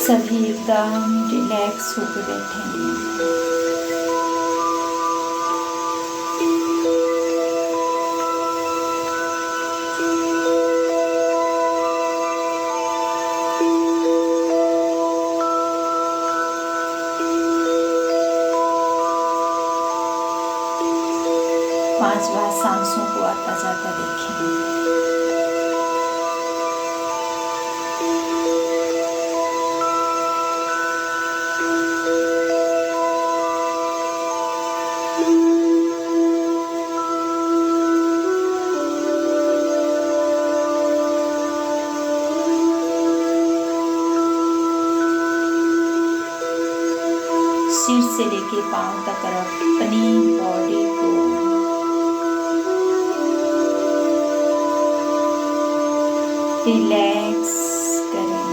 सभी एकदम रिलैक्स होकर बैठे हैं। पांच बार सांसों को आता जाता देखें। सिर से लेके पांव तक अपनी बॉडी को रिलैक्स करें।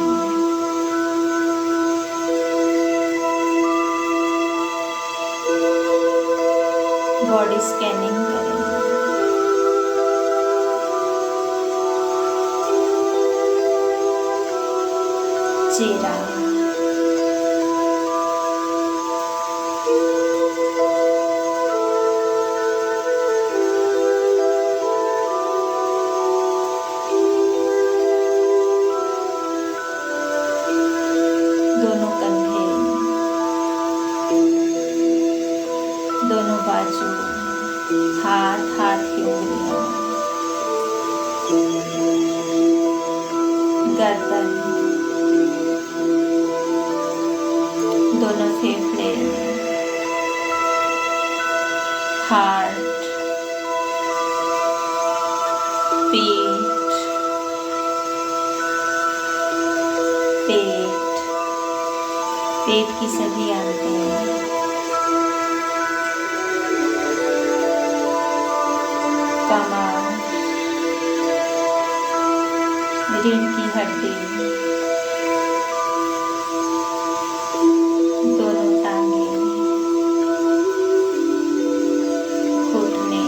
बॉडी स्कैनिंग करें। चेहरा, दोनों बाजू, हाथ की उंगलियां, गर्दन, दोनों फेफड़े, हार्ट, पेट की सभी आंतें, कमर, रीढ़ की हड्डी, दोनों टांगे, घुटने,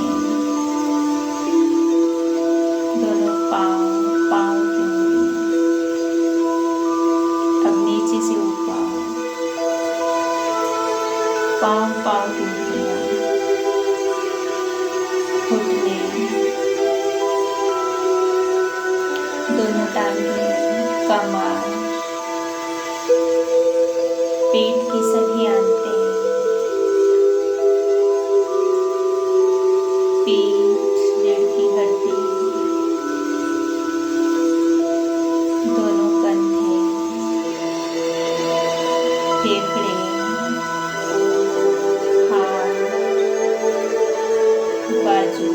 दोनों पाँव की उंगलियां। अब नीचे से ऊपर पाँव की उंगलियां, घुटने, दोनों टांगे, कमर, पेट की सभी आंतें, पेट, रीढ़ की हड्डी, दोनों कंधे, फेफड़े, हाथ, बाजू,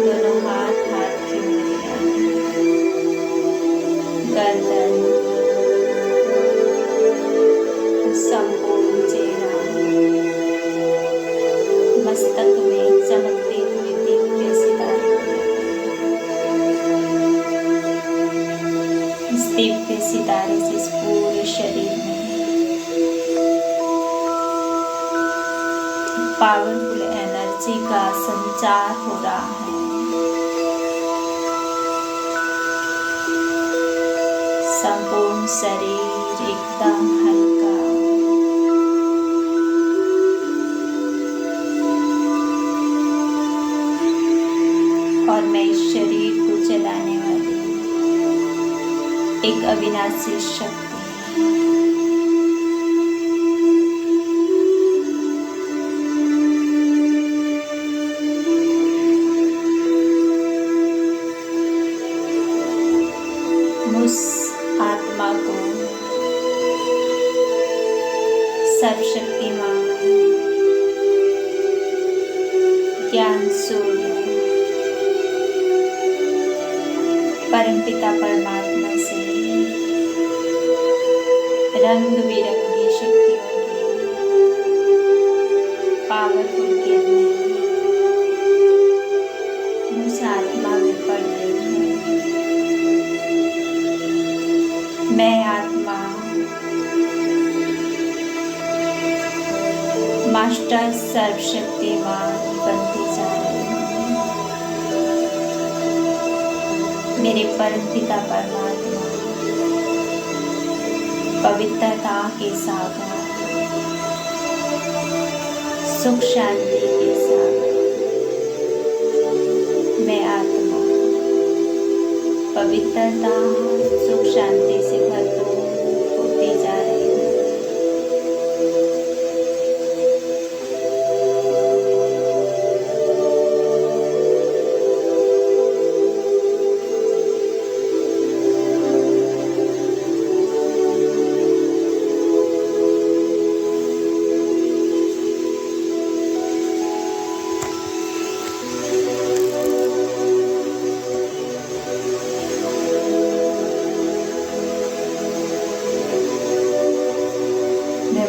दोनों हाथ की उंगलियां, गर्दन, संपूर्ण चेहरा, मस्तक में चमकते हुए दिव्य सितारे। इस दिव्य सितारे से इस पूरे शरीर में पावरफुल एनर्जी का संचार हो रहा है। संपूर्ण शरीर एकदम हल्का, और मैं इस शरीर को चलाने वाली एक अविनाशी शक्ति, उस आत्मा को सर्वशक्तिमान ज्ञान सूर्य परमपिता परमात्मा से रंग बिरंगी शक्तियों की पावरफुल किरणें उस आत्मा में पड़ रही है। मैं आत्मा मास्टर सर्वशक्तिमान बनती जा रही हूँ। मेरे परम पिता परमात्मा पवित्रता के सागर, सुख शांति के सागर, मैं आत्मा पवित्रता सुख शांति से भरपूर होती जा रही हूँ।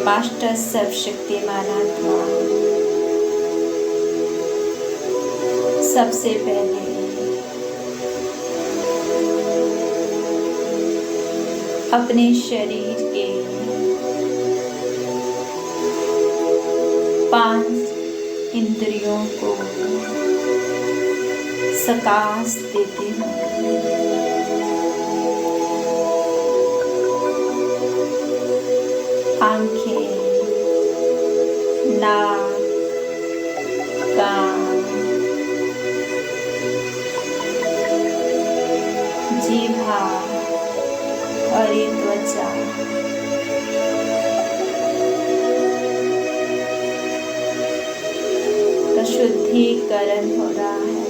मास्टर सर्वशक्तिमान आत्मा सबसे पहले अपने शरीर के 5 इंद्रियों को सकाश देती हूँ। आंखें, नाक, कान, जीभा और ये त्वचा, का शुद्धिकरण हो रहा है।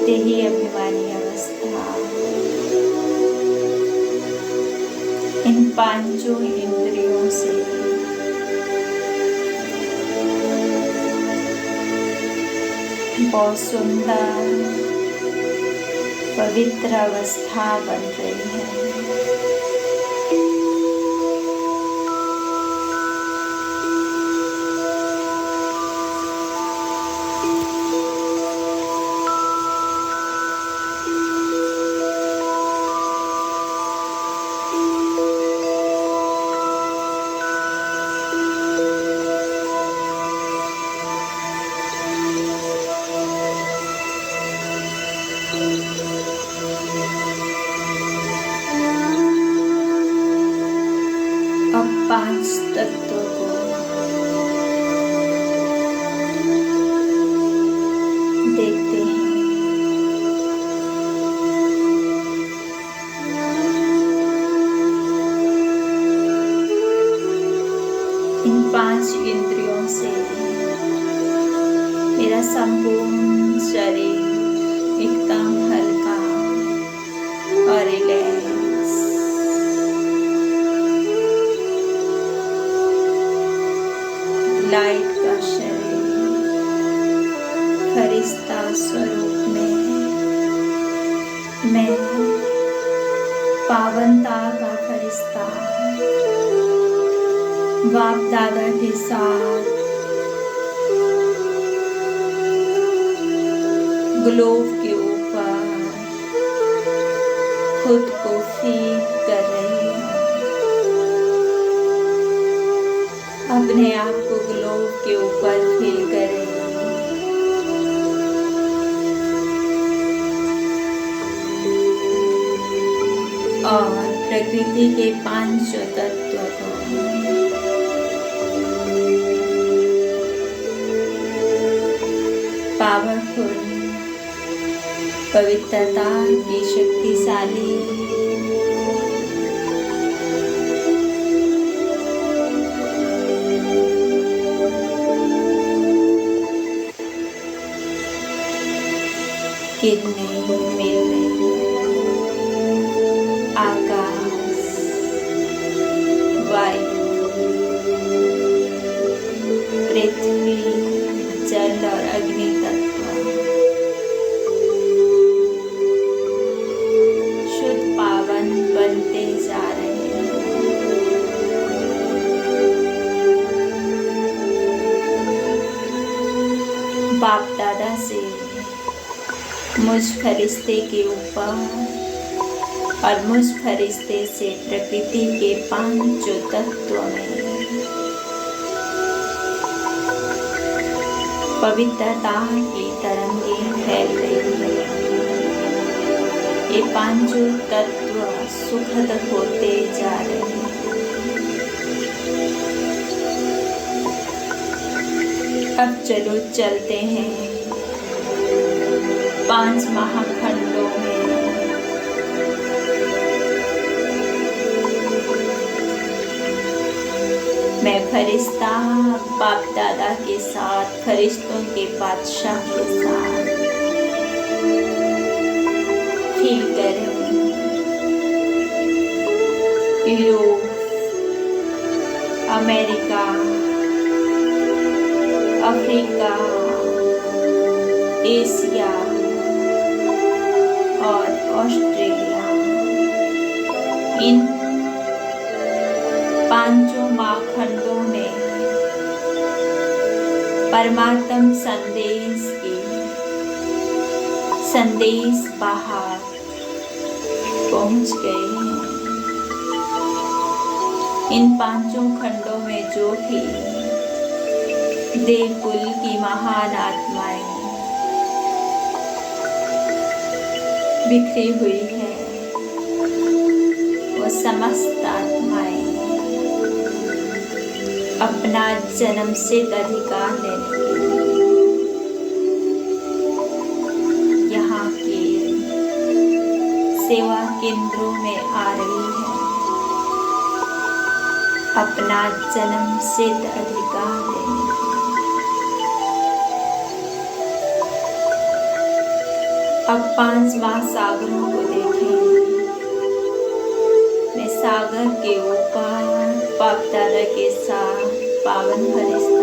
देही अभिमानी अवस्था इन 5 इंद्रियों से बहुत सुंदर पवित्र अवस्था बन रही है। अब 5 तत्वों को देखते हैं। इन 5 इंद्रियों से मेरा संपूर्ण शरीर एकदम हल्का और रिलैक्स, लाइट का शरीर फरिश्ता स्वरूप में मैं पावनता का फरिश्ता बाप दादा के साथ ग्लोब के ऊपर खुद को फील कर रही हूँ। अपने आप को ग्लोब के ऊपर फील करें और प्रकृति के 5 तत्वों को पावरफुल पवित्रता की शक्तिशाली किरणें मिल रही हैं। आकाश, वायु, पृथ्वी, जल और अग्नि तत्व शुद्ध पावन बनते जा रहे हैं। बाप दादा से मुझ फरिश्ते के ऊपर और मुझ फरिश्ते से प्रकृति के 5 तत्वों में पवित्रता की तरंगें फैल रही है। ये पांचों तत्व सुखद होते जा रहे हैं। अब चलो चलते हैं 5 महाखंडों में। मैं फरिश्ता बाप दादा के साथ, फरिश्तों के बादशाह के साथ फील कर रही हूँ। यूरोप, अमेरिका, अफ्रीका, एशिया और ऑस्ट्रेलिया, इन 5 महाखंडों में परमात्म संदेश बाहर पहुंच गए हैं। इन 5 खंडों में जो भी देवकुल की महान आत्माएं बिखरी हुई है, वो समस्त आत्माएं अपना जन्म सिद्ध अधिकार लेने के लिए यहाँ के सेवा केंद्रों में आ रही है, अपना जन्म सिद्ध अधिकार लेने के लिए। अब 5 महासागरों को देखें। मैं सागर के ऊपर बाप दादा के साथ पावन फरिश्ता,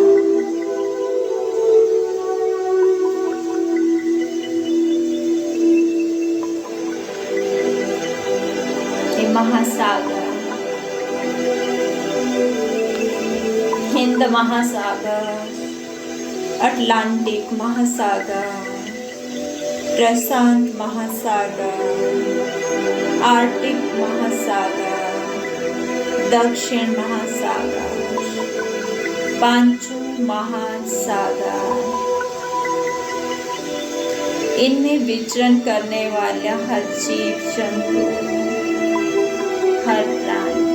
ये महासागर, हिंद महासागर, अटलांटिक महासागर, प्रशांत महासागर, आर्कटिक महासागर, दक्षिण महासागर, 5 महासागर, इनमें विचरण करने वाला हर जीव जंतु, हर प्राणी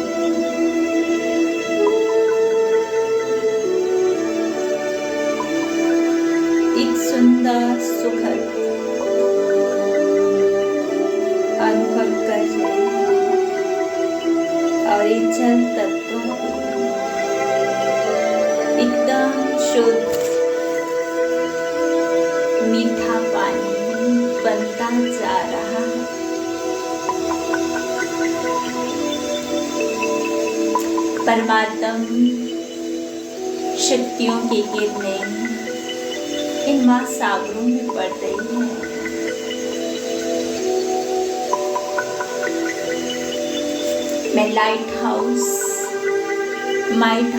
एक सुंदर सुखद अनुभव कर रहे हैं। और ये जल तत्वों एकदम शुद्ध मीठा पानी बनता जा रहा है। परमात्म शक्तियों की किरणें इन महासागरों में पड़ रही है। मैं लाइट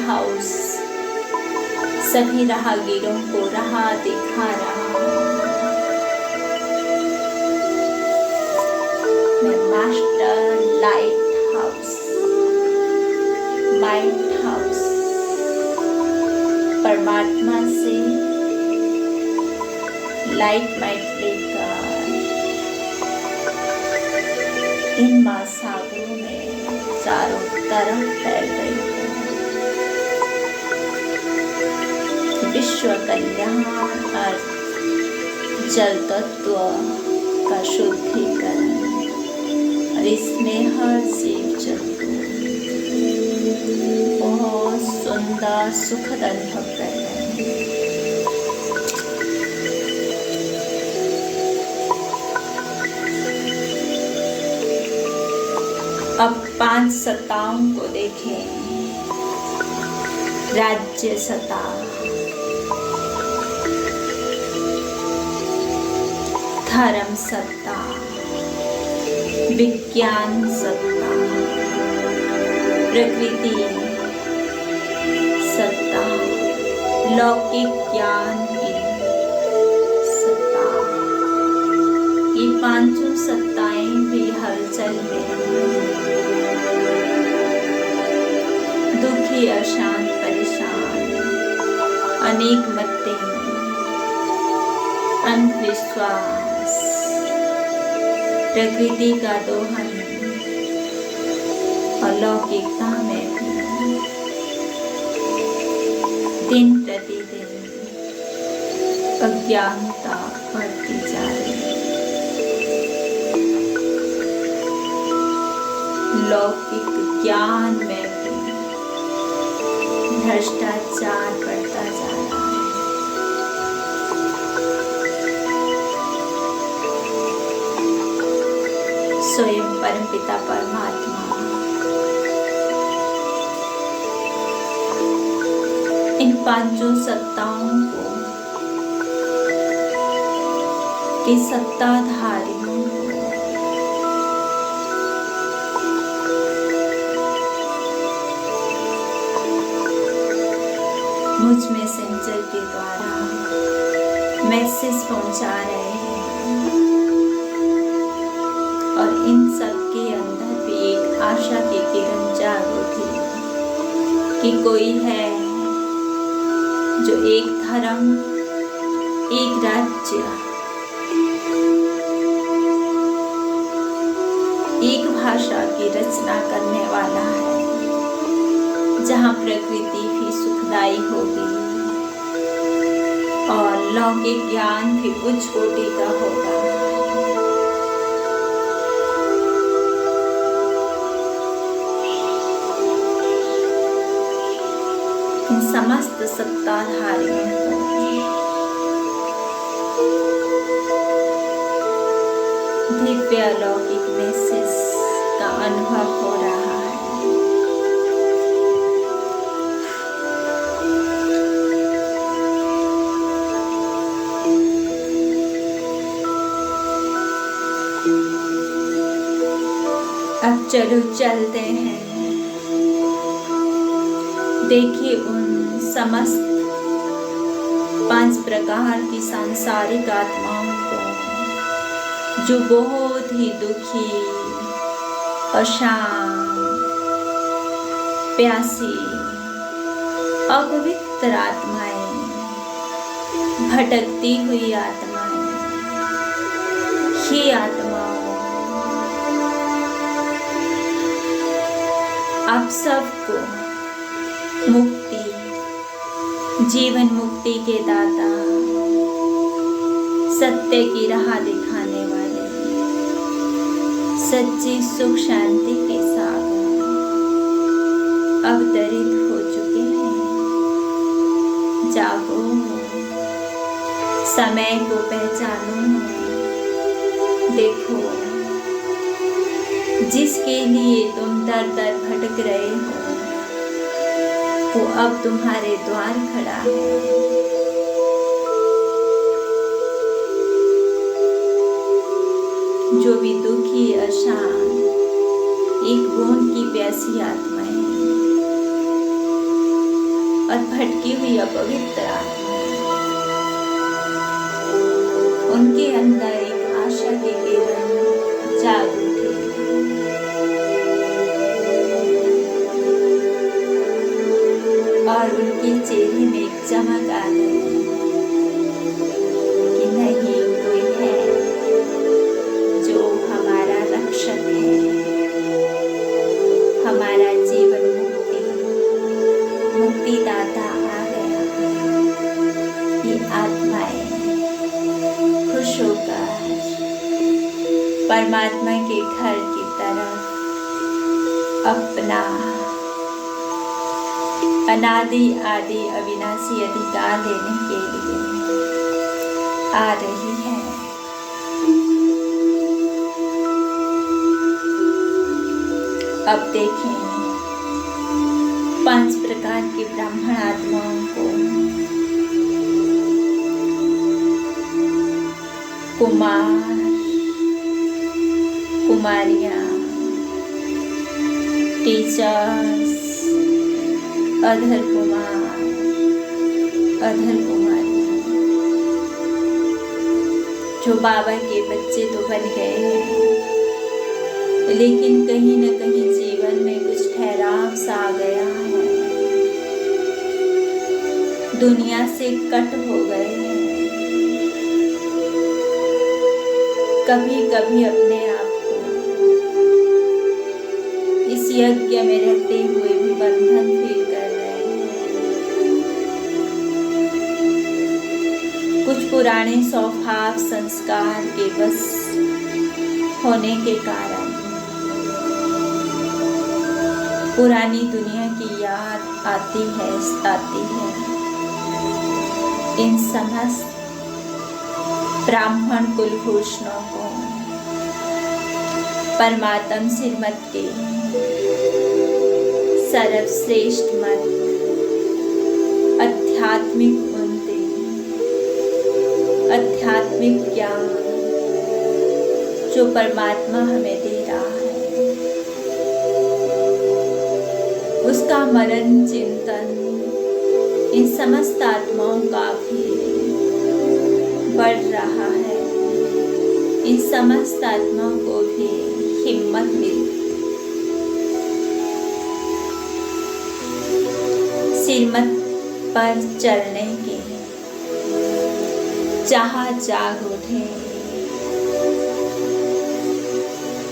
हाउस सभी राहगीरों को राह दिखा रहा हूँ। मैं मास्टर लाइट हाउस परमात्मा से लाइट लेकर इन महासागरों में चारों तरफ फैल रही है। विश्व कल्याण अर्थ जल तत्व का शुद्धिकरण, और इसमें हर जीव जंतु बहुत सुंदर सुखद अनुभव कर रहे हैं। अब 5 सत्ताओं को देखें। राज्य सत्ता, धर्म सत्ता, विज्ञान सत्ता, प्रकृति सत्ता, लौकिक ज्ञान की सत्ता। ये 5 सत्ताएं भी हलचल में, दुखी, अशांत, परेशान, अनेक मतें श्वास प्रकृति का दोहन अलौकिकता में भी दिन प्रतिदिन अज्ञानता बढ़ती जा रही है। लौकिक ज्ञान में भी भ्रष्टाचार बढ़ता जा रहा है। स्वयं परमपिता परमात्मा इन पांचों सत्ताओं को के सत्ताधारियों मुझ मैसेंजर के द्वारा मैसेज पहुंचा रहे हैं और इन सब के अंदर भी एक आशा की किरण जाग उठी कि कोई है जो एक धर्म, एक राज्य, एक भाषा की रचना करने वाला है, जहाँ प्रकृति भी सुखदायी होगी और लौकिक ज्ञान भी उच्च कोटि का होगा। इन समस्त सत्ताधारियों को दिव्य अलौकिक मैसेज का अनुभव हो रहा है। अब चलो चलते हैं, देखिए उन समस्त 5 प्रकार की सांसारिक आत्माओं को जो बहुत ही दुखी, अशांत, प्यासी, अपवित्र आत्माएं, भटकती हुई आत्माएं, ही आत्माओं, आप सबको मुक्ति, जीवन मुक्ति के दाता, सत्य की राह दिखाने वाले, सच्ची सुख शांति के सागर अवतरित हो चुके हैं। जागो, समय को पहचानो, देखो जिसके लिए तुम दर दर भटक रहे हो वो अब तुम्हारे द्वार खड़ा है। जो भी दुखी, अशांत, एक बूंद की प्यासी आत्माएं और भटकी हुई अपवित्र आत्माएं, उनके अंदर एक आशा की किरण जाग उठी और उनके चेहरे में एक चमक आ गई कि नहीं, कोई है जो हमारा रक्षक है, हमारा जीवन मुक्तिदाता आ गया। ये आत्माएं खुश होकर परमात्मा के घर की तरफ अपना अनादि आदि अविनाशी अधिकार लेने के लिए आ रही है। अब देखें 5 प्रकार की ब्राह्मण आत्माओं को, कुमार, कुमारियां, टीचर्स, अधर कुमार, अधर कुमारी, जो बाबा के बच्चे तो बन गए हैं, लेकिन कहीं न कहीं जीवन में कुछ ठहराव सा आ गया है, दुनिया से कट हो गए हैं, कभी कभी अपने आप को इस यज्ञ में रहते हुए भी बंधन फील कर रहे हैं। कुछ पुराने स्वभाव संस्कार के बस होने के कारण पुरानी दुनिया की याद आती है, सताती है। इन समस्त ब्राह्मण कुलभूषणों को परमात्म श्रीमत के सर्वश्रेष्ठ मत, आध्यात्मिक उन्नति, आध्यात्मिक ज्ञान जो परमात्मा हमें दे रहा है, उसका मनन चिंतन इन समस्त आत्माओं का भी बढ़ रहा है। इन समस्त आत्माओं को भी हिम्मत मिली श्रीमत पर चलने की, जहाँ जाग उठे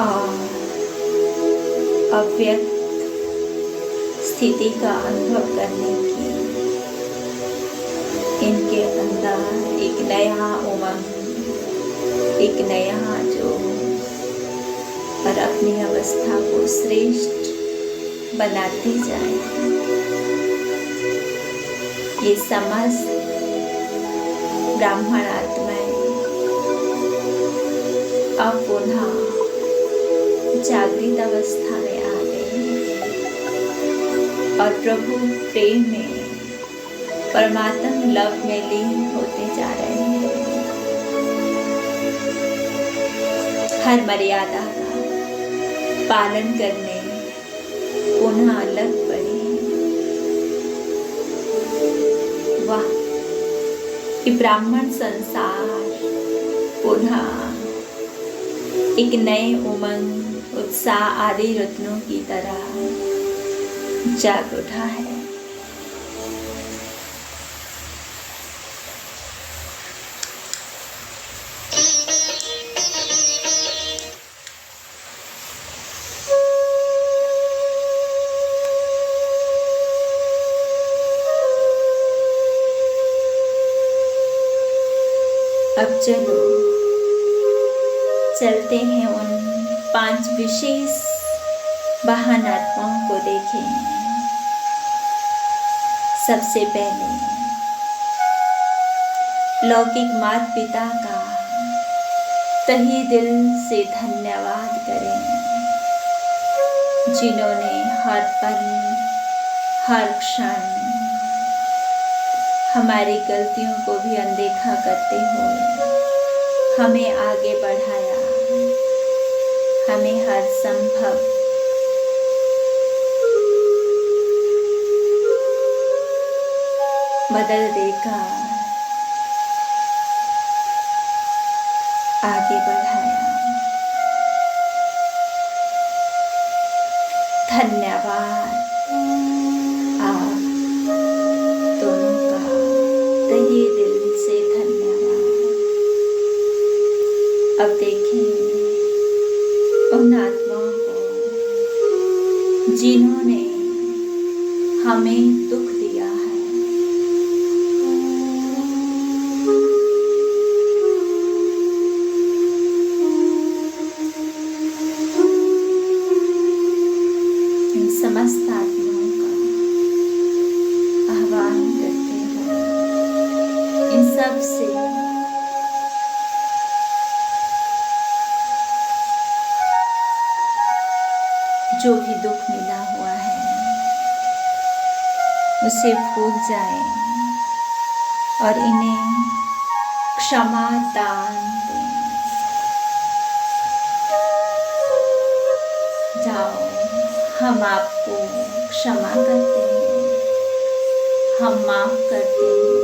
और अव्यक्त स्थिति का अनुभव करने की इनके अंदर एक नया उमंग, एक नया जोश और अपनी अवस्था को श्रेष्ठ बनाते जाए। ये समस्त ब्राह्मण आत्माएं अब पुनः जागृत अवस्था में आ गई और प्रभु प्रेम में, परमात्म लव में लीन होते जा रहे हैं। हर मर्यादा का पालन करने पुनः लग पड़े। वाह, कि ब्राह्मण संसार पुनः एक नए उमंग, उत्साह आदि रत्नों की तरह जाग उठा है। अब चलो चलते हैं उन 5 विशेष महान आत्माओं को देखें। सबसे पहले लौकिक माता पिता का तहे दिल से धन्यवाद करें, जिन्होंने हर पल हर क्षण हमारी गलतियों को भी अनदेखा करते हुए हमें आगे बढ़ाया, हमें हर संभव मदद देकर आगे बढ़ाया। धन्यवाद आप दोनों का तहे दिल से धन्यवाद। अब देखें उन आत्माओं को जिन्होंने हमें दुख दिया है। इन समस्त आत्माओं का आह्वान करते हुए इन सब से जो भी दुख मिला हुआ है उसे भूल जाएं और इन्हें क्षमा दान दें। जाओ, हम आपको क्षमा करते हैं, हम माफ करते हैं।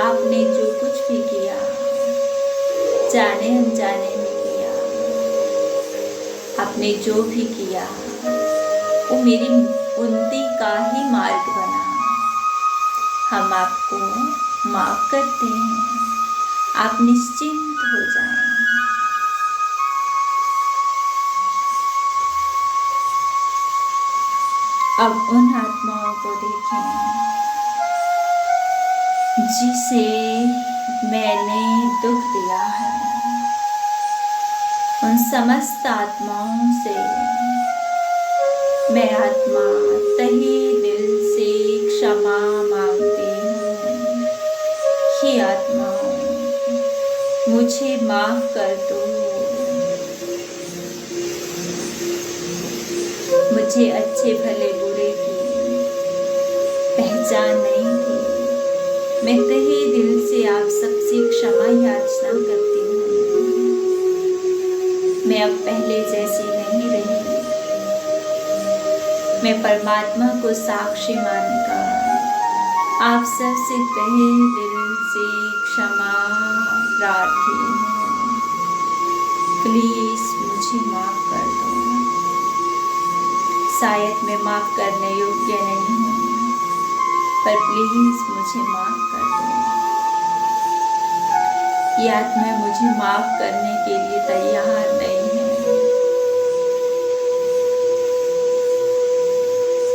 आपने जो कुछ भी किया, जाने अनजाने में किया, आपने जो भी किया वो मेरी उन्नति का ही मार्ग बना। हम आपको माफ करते हैं, आप निश्चिंत हो जाएं। अब उन आत्माओं को देखें जिसे मैंने दुख दिया है। उन समस्त आत्माओं से मैं आत्मा तहे दिल से क्षमा मांगती हूँ। हे आत्माओं, मुझे माफ कर दो। मुझे अच्छे भले बुरे की पहचान नहीं थी। मैं तहे दिल से आप सबसे क्षमा याचना करती हूँ। मैं अब पहले जैसी नहीं रही। मैं परमात्मा को साक्षी मानकर आप सबसे तहे दिल से क्षमा प्रार्थी हूँ। प्लीज मुझे माफ कर दो। शायद मैं माफ करने योग्य नहीं हूँ, पर प्लीज मुझे माफ कर दो। ये आत्मा मुझे माफ करने के लिए तैयार नहीं है।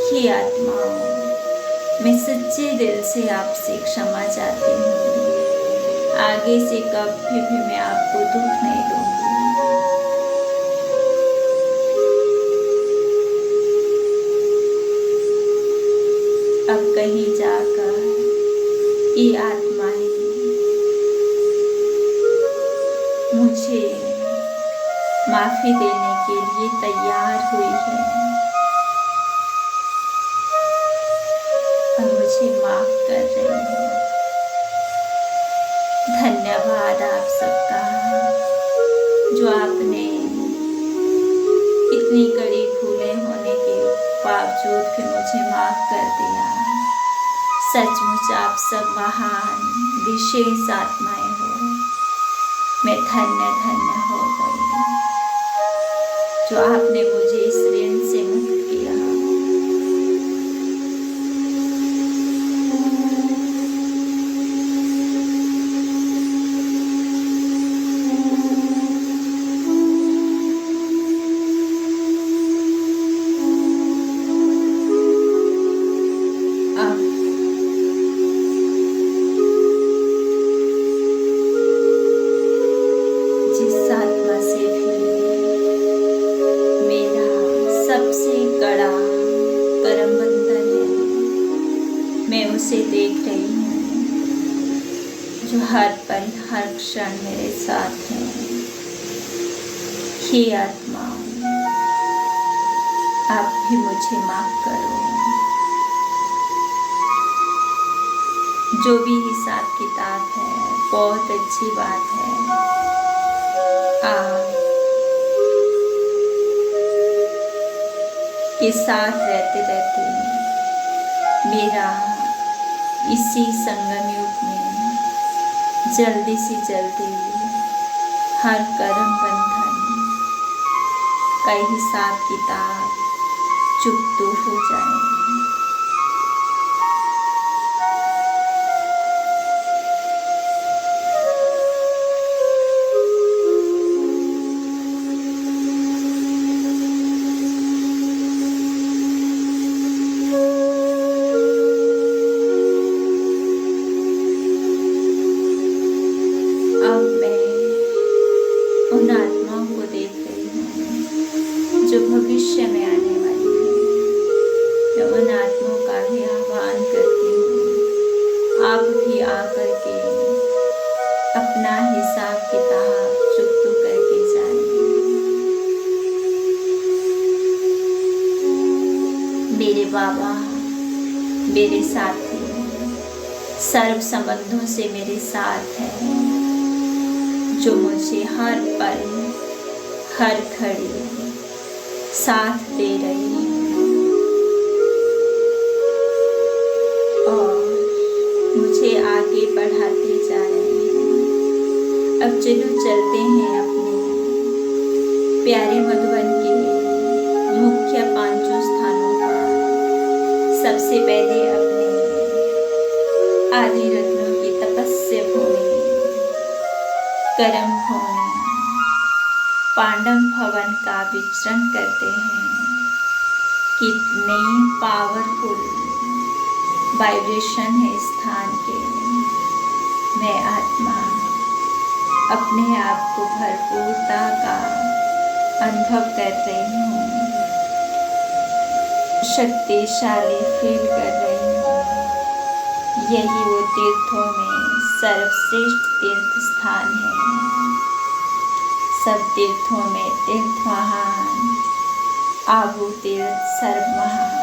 हे आत्माओं, मैं सच्चे दिल से आपसे क्षमा चाहती हूँ। आगे से कभी भी मैं आपको दुख नहीं दूंगी। अब कहीं जाकर ये आत्माएं मुझे माफी देने के लिए तैयार हुई है। अब मुझे माफ कर रही है। धन्यवाद आप सबका, जो आपने इतनी कड़ी भूलें होने के बावजूद भी मुझे माफ कर दिया। सचमुच आप सब महान विशेष आत्माएं हो। मैं धन्य धन्य हो गई जो आपने मुझे इस ऋण से मुक्त किया। उसे देख रही हूँ जो हर पल हर क्षण मेरे साथ है। हे आत्माओं, आप भी मुझे माफ करो। जो भी हिसाब किताब है बहुत अच्छी बात है। आप के साथ रहते रहते मेरा इसी संगम युग में जल्दी से जल्दी हर कर्म बंधन का हिसाब किताब चुकता हो जाए। उन आत्माओं को देख रही हूँ जो भविष्य में आने वाली है। मैं उन आत्माओं का भी आह्वान करती हूँ, आप भी आकर के अपना हिसाब किताब चुकता करके जाएं। मेरे बाबा मेरे साथी सर्व संबंधों से मेरे साथ है, जो मुझे हर पल हर घड़ी साथ दे रही है और मुझे आगे बढ़ाते जा रहे हैं। अब चलो चलते हैं अपने प्यारे मधुबन के मुख्य 5 स्थानों पर। सबसे पहले अपने आदि रत्नों की तपस्या भूमि कर्म भूमि पांडव भवन का विचरण करते हैं। कितने पावरफुल वाइब्रेशन है स्थान के। मैं आत्मा अपने आप को भरपूरता का अनुभव कर रही हूँ, शक्तिशाली फील कर रही हूँ। यही वो तीर्थों में सर्वश्रेष्ठ तीर्थ स्थान है। सब तीर्थों में तीर्थ महान, आबू तीर्थ सर्व महान।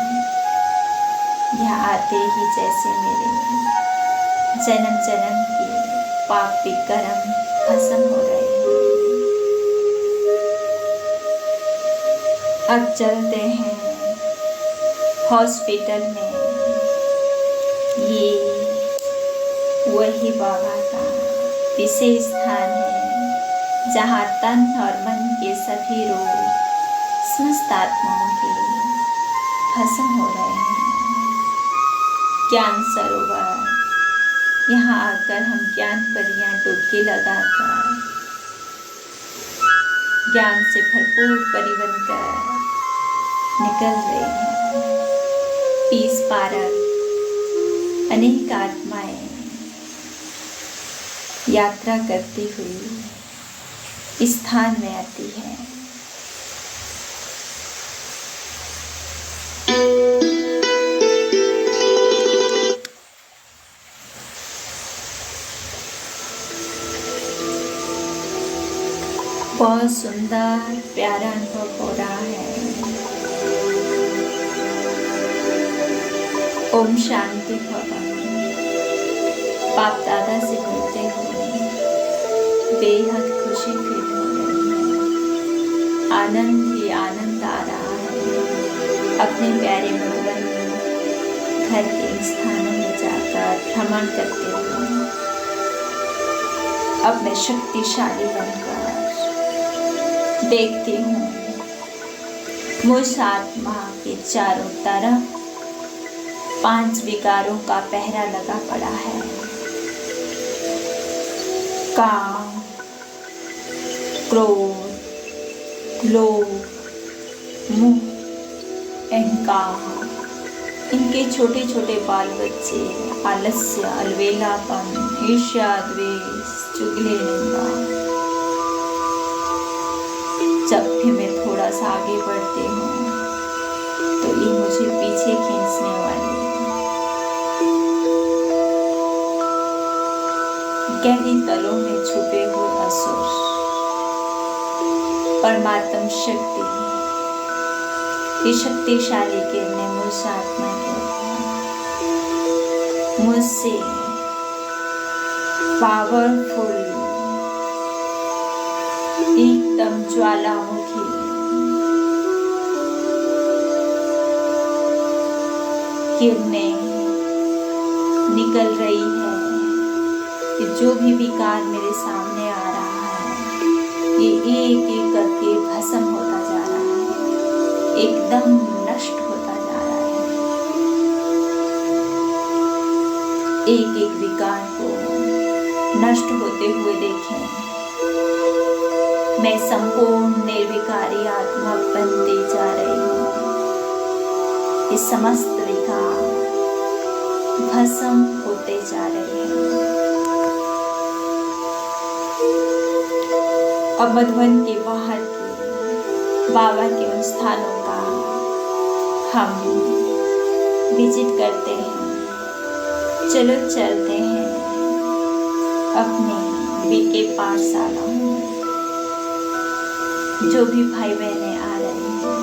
यहाँ आते ही जैसे मेरे जन्म जन्म के पापी कर्म भस्म हो रहे हैं। अब चलते हैं हॉस्पिटल में। ये वही बाबा का विशेष स्थान है जहाँ तन और मन के सभी रोग समस्त आत्माओं के भस्म हो रहे हैं। ज्ञान सरोवर, यहाँ आकर हम ज्ञान परियां डुबकी लगाकर ज्ञान से भरपूर परिवन कर निकल रहे हैं। पीस पारक अनेक आत्माएं यात्रा करती हुई इस स्थान में आती है। बहुत सुंदर प्यारा अनुभव हो रहा है। ओम शांति भवन। बाप दादा से मिलते हुए बेहद खुशी फील हो रही है। आनंद ही आनंद आ रहा है। अपने प्यारे मधुबन घर के स्थानों में जाकर भ्रमण करते हुए अपने शक्तिशाली बनकर देखती हूँ मुझ आत्मा के चारों तरफ 5 विकारों का पहरा लगा पड़ा है। काम, क्रोध, लोभ, मोह, अहंकार, इनके छोटे छोटे बाल बच्चे आलस्य, अलवेलापन, ईर्ष्या, द्वेष, चुगली, निंदा। जब भी मैं थोड़ा सा आगे बढ़ती हूँ तो ये मुझे पीछे खींचने वाली गहरी तलों में छुपे हुए असुर परमात्म शक्ति, ये शक्तिशाली किरणें मुझ आत्मा के मुझसे पावरफुल एकदम ज्वालामुखी किरणें निकल रही है कि जो भी विकार मेरे सामने आ रहा है ये एक एक करके भस्म होता जा रहा है, एकदम नष्ट होता जा रहा है। एक एक विकार को नष्ट होते हुए देखें। मैं संपूर्ण निर्विकारी आत्मा बनती जा रही हूँ। ये समस्त विकार भस्म होते जा रहे हैं। अब मधुबन के बाहर के बाबा के उन स्थानों का हम विजिट करते हैं। चलो चलते हैं अपने बीके पाठशाला में। जो भी भाई बहनें आ रहे हैं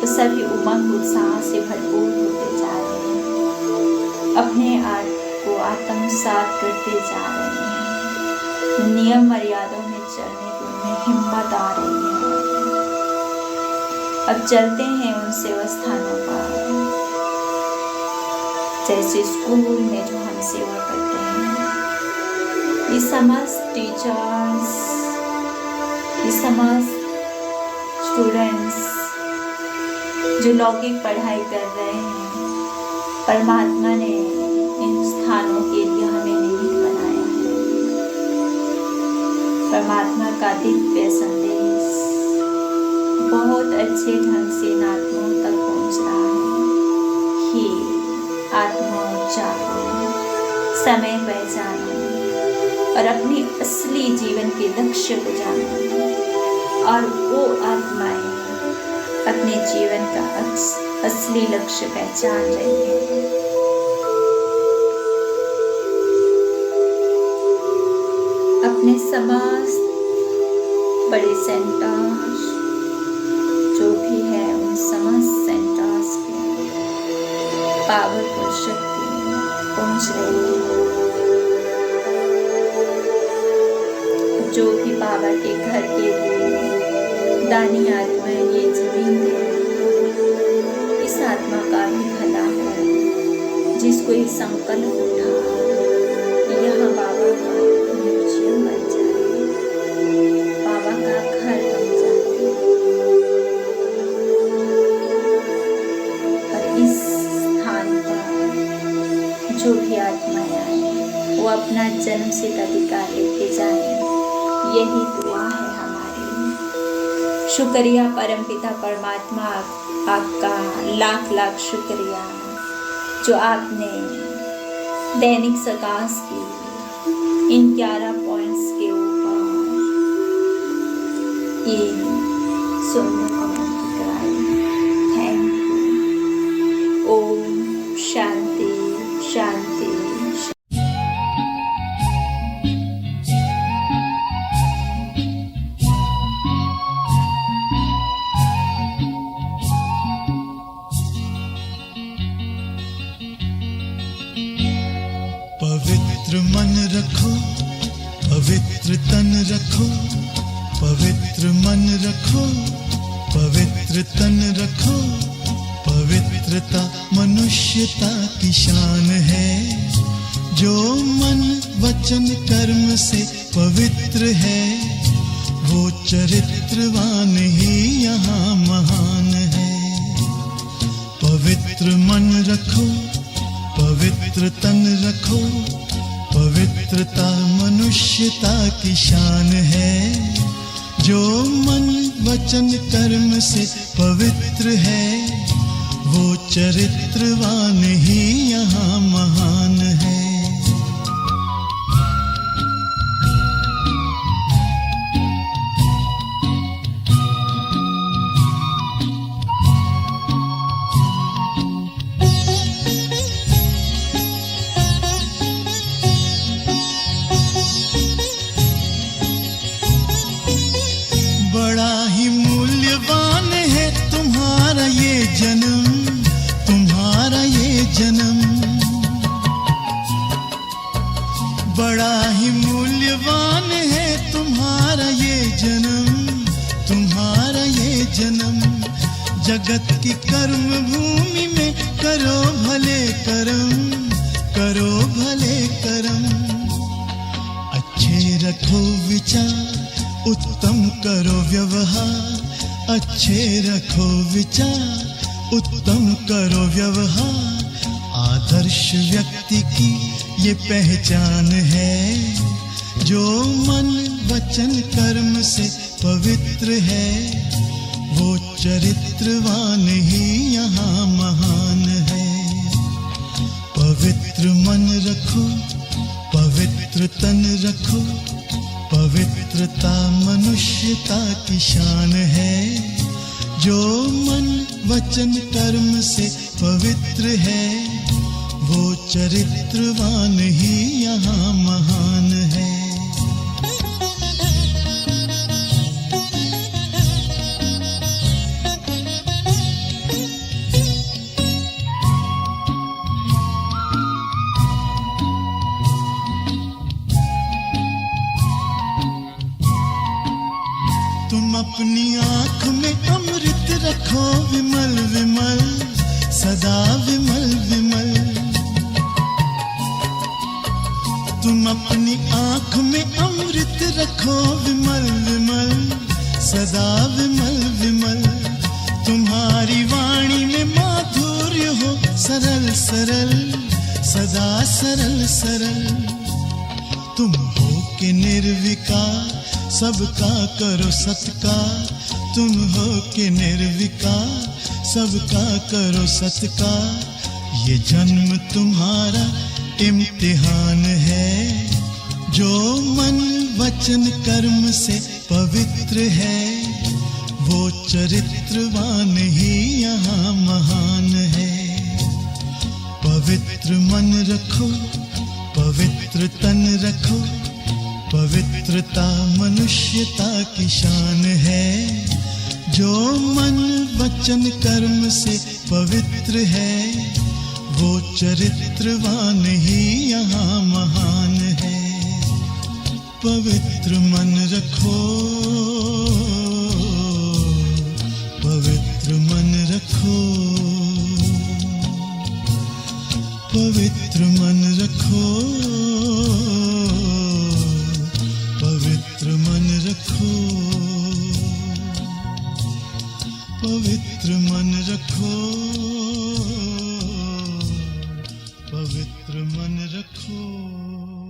तो सभी उमंग उत्साह से भरपूर होते जा रहे हैं। अपने आप को आत्मसात करते जा रहे हैं। नियम मर्यादाओं में चलने की उनमें हिम्मत आ रही है। अब चलते हैं उन सेवा स्थानों पर, जैसे स्कूल में जो हम सेवा करते हैं। ये समस्त टीचर्स, ये समस्त स्टूडेंट्स जो लौकिक पढ़ाई कर रहे हैं, परमात्मा ने इन स्थानों के लिए हमें निमित्त बनाया है। परमात्मा का दिव्य संदेश बहुत अच्छे ढंग से इन आत्माओं तक पहुंच रहा है। ही आत्माओं जागो, समय पहचानो और अपने असली जीवन के लक्ष्य को जानो, और वो आत्माएं अपने जीवन का असली लक्ष्य पहचान रही है। अपने समस्त बड़े सेंटर्स जो भी है, उन समस्त सेंटर्स की पावरफुल शक्ति पहुंच रही है। जो भी बाबा के घर के लिए दानी आत्माएं ये जमीन दे रही, इस आत्मा का भी भला हो, जिसको ये संकल्प उठा यहाँ बाबा का म्यूजियम बन जाए, बाबा का घर बन जाए, और इस स्थान पर जो भी आत्माएं आए वो अपना जन्म से अधिकार लेके जाए। यही दुआ है हमारी। शुक्रिया परमपिता परमात्मा, आपका लाख लाख शुक्रिया जो आपने दैनिक सकाश की इन 11 पॉइंट्स के ऊपर ये सुंदर कमेंट कराई। Thank you. ओम शांति शांति। पवित्र मन रखो, पवित्र तन रखो, पवित्र मन रखो, पवित्र तन रखो। पवित्रता मनुष्यता की शान है। जो मन वचन कर्म से पवित्र है, वो चरित्रवान ही यहाँ महान है। पवित्र मन रखो, पवित्र तन रखो, पवित्रता मनुष्यता की शान है। जो मन वचन कर्म से पवित्र है, वो चरित्रवान ही यहाँ महान है। बड़ा ही मूल्यवान है तुम्हारा ये जन्म, तुम्हारा ये जन्म। बड़ा ही मूल्यवान है तुम्हारा ये जन्म, तुम्हारा ये जन्म। जगत की कर्म भूमि में करो भले कर्म, करो भले कर्म। अच्छे रखो विचार, उत्तम करो व्यवहार। अच्छे रखो विचार, उत्तम करो व्यवहार। आदर्श व्यक्ति की ये पहचान है। जो मन वचन कर्म से पवित्र है, वो चरित्रवान ही यहाँ महान है। पवित्र मन रखो, पवित्र तन रखो, पवित्रता मनुष्यता की शान है। जो मन वचन कर्म से पवित्र है, वो चरित्रवान ही यहाँ महान है। तुम अपनी आँख में अमृत रखो विमल विमल, सदा विमल विमल। तुम अपनी आँख में अमृत रखो विमल विमल, सदा विमल विमल। तुम्हारी वाणी में माधुर्य हो सरल सरल, सदा सरल सरल। तुम हो के निर्विकार, सबका करो सत्कार। तुम हो के निर्विकार, सबका करो सत्कार। ये जन्म तुम्हारा इम्तिहान है, जो मन वचन कर्म से पवित्र है, वो चरित्रवान ही यहाँ महान है। पवित्र मन रखो, पवित्र तन रखो, पवित्रता मनुष्यता की शान है। जो मन वचन कर्म से पवित्र है, वो चरित्रवान ही यहाँ महान है। पवित्र मन रखो, पवित्र मन रखो, पवित्र मन रखो, पवित्र मन रखो, पवित्र मन रखो, पवित्र मन रखो।